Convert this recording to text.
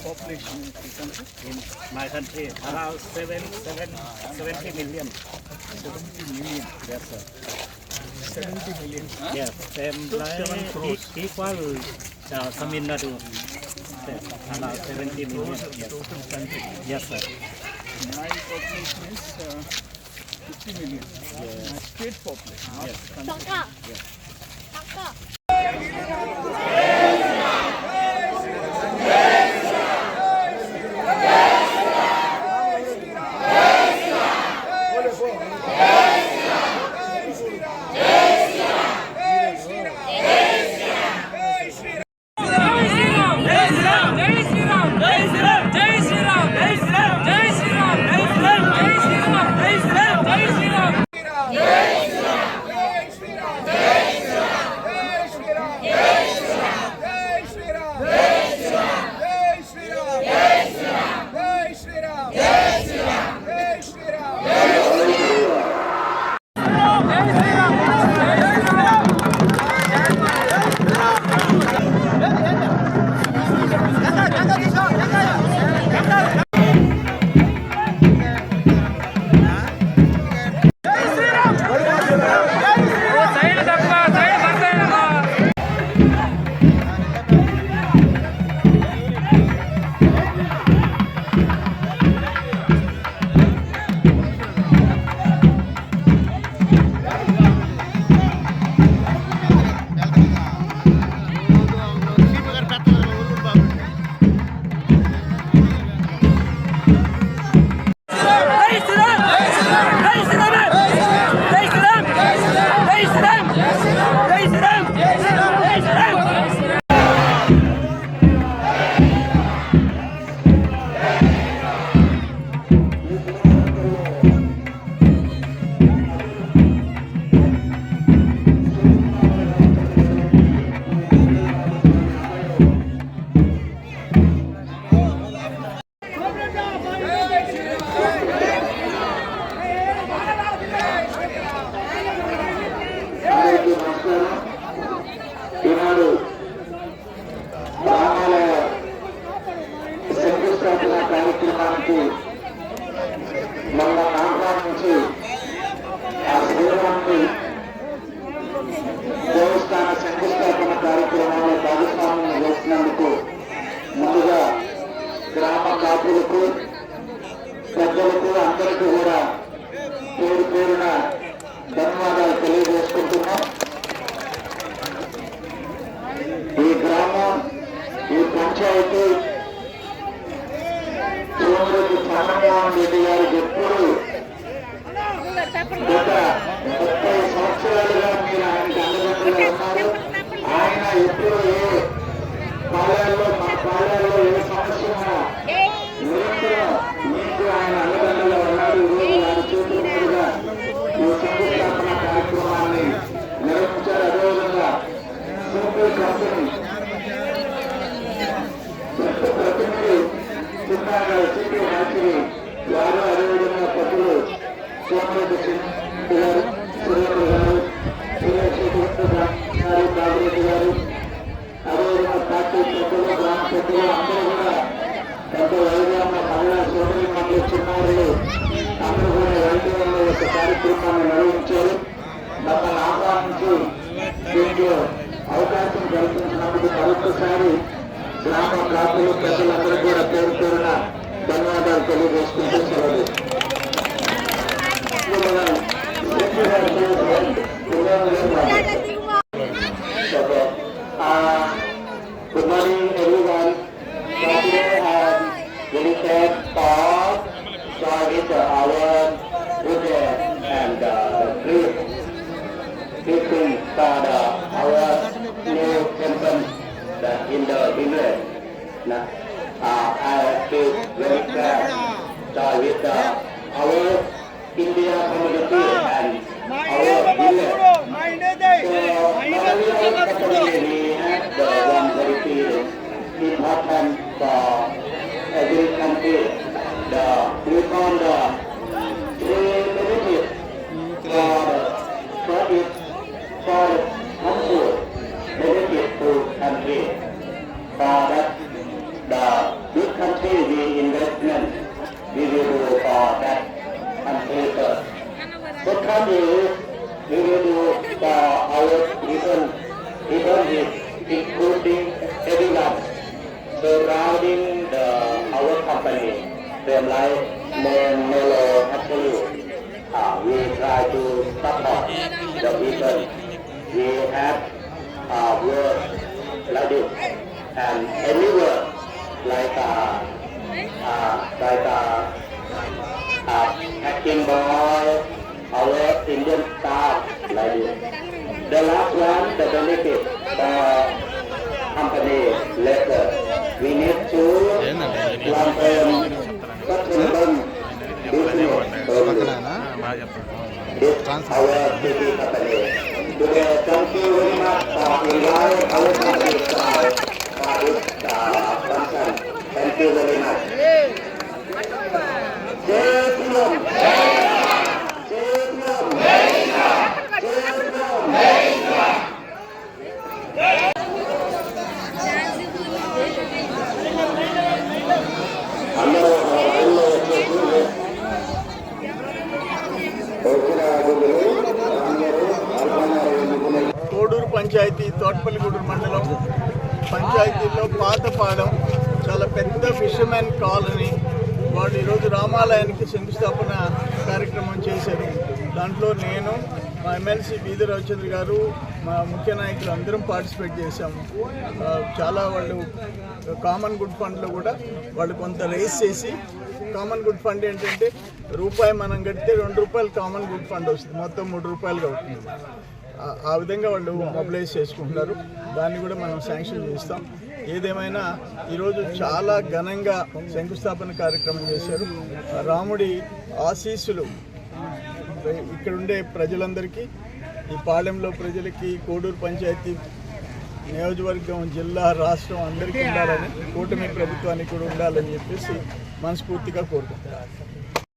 population in the country? In my country, around 70 million. 70 million. Yes, sir. 70 million. Yes, same like equal Tamil Nadu. Around 70 million. Yes. Total country. Yes, sir. My population is 50 million. Yes. My state population, not Yes. country. Yes. దేవస్థాన శంకుస్థాపన కార్యక్రమంలో భాగస్వామ్యం చేసినందుకు ముందుగా గ్రామ కాపులకు పెద్దలకు అందరికీ కూడా పేరు పేరున ధన్యవాదాలు తెలియజేసుకుంటున్నాం. ఈ గ్రామం, ఈ పంచాయతీ సోమిరెడ్డి చంద్రమోహన్ రెడ్డి గారికి ఎప్పుడు గత 30 సంవత్సరాలుగా మీరు ఆయనకి అండదండగా ఉన్నారు. ఆయన ఎప్పుడు ఏ పాలెల్లో, మన పాలెల్లో ఏ సమస్య ఉన్నా నిరంతరం మీకు ఆయన అండదండగా ఉన్నారు. ఈరోజు వారి చేతుల మీదుగా ఈ శంకుస్థాపన కార్యక్రమాన్ని నిర్వహించారు. అదేవిధంగా సూపర్ కంపెనీ ప్రతినిధి చిన్నాగా సిటీ మంత్రి వారు, అదేవిధంగా పట్టులు సోమిరెడ్డి గారు, సురేంద్ర గారు, గారు, బాబురెడ్డి గారు, అదేవిధంగా పార్టీ పెద్దలు, గ్రామ పెద్దలు అందరూ కూడా పెద్ద వైద్యాన్న మహిళా సోదరి మండలి చిన్నారులు అందరూ కూడా వైద్యంలో ఒక కార్యక్రమాన్ని నిర్వహించారు. మమ్మల్ని ఆహ్వానించి దీంట్లో అవకాశం కల్పించినందుకు మరొకసారి గ్రామ కాపులు పెద్దలందరూ కూడా పేరు పేరున ధన్యవాదాలు తెలియజేసుకుంటూ సెలవు. Good morning everyone. Today I am very sad for with our good and great teaching for our new temple in the village. I feel very glad with our India community and our village. So we have the one very important for every country. We found the three benefits for it, for harmful benefit to country. For that, the good one is we will do our even is including everyone surrounding our company. They like Melo Absolute. We try to support the people. We have work like this and any work like packing boy, our Indian staff like this. The last one, the benefit for company later. We need to long-term sustainable business only. This our city company. Today, thank you very much for inviting our company for this function. Thank you very much. Jai Bhiram. Jai Bhiram. Jai Bhiram. అందరూ రైల్లో వచ్చేసి కోడూరు పంచాయతీ తోటపల్లిగూడూరు మండలం పంచాయతీలో పాతపాలెం చాలా పెద్ద fishermen colony వాళ్ళు ఈరోజు రామాలయానికి శంకుస్థాపన కార్యక్రమం చేశారు. దాంట్లో నేను మా ఎమ్మెల్సీ బీద రవిచంద్ర గారు మా ముఖ్య నాయకులు అందరం పార్టిసిపేట్ చేశాము. చాలా వాళ్ళు కామన్ గుడ్ ఫండ్లో కూడా వాళ్ళు కొంత రేస్ చేసి, కామన్ గుడ్ ఫండ్ ఏంటంటే రూపాయి మనం కడితే ₹2 కామన్ గుడ్ ఫండ్ వస్తుంది, మొత్తం ₹3 అవుతుంది. ఆ విధంగా వాళ్ళు మొబిలైజ్ చేసుకుంటున్నారు. దాన్ని కూడా మనం శాంక్షన్ చేస్తాం. ఏదేమైనా ఈరోజు చాలా ఘనంగా శంకుస్థాపన కార్యక్రమం చేశారు. రాముడి ఆశీస్సులు ఇక్కడుండే ప్రజలందరికీ, ఈ పాలెంలో ప్రజలకి, కోడూరు పంచాయతీ నియోజకవర్గం, జిల్లా, రాష్ట్రం అందరికీ ఉండాలని, కూటమి ప్రభుత్వానికి కూడా ఉండాలని చెప్పేసి మనస్ఫూర్తిగా కోరుకుంటున్నాను.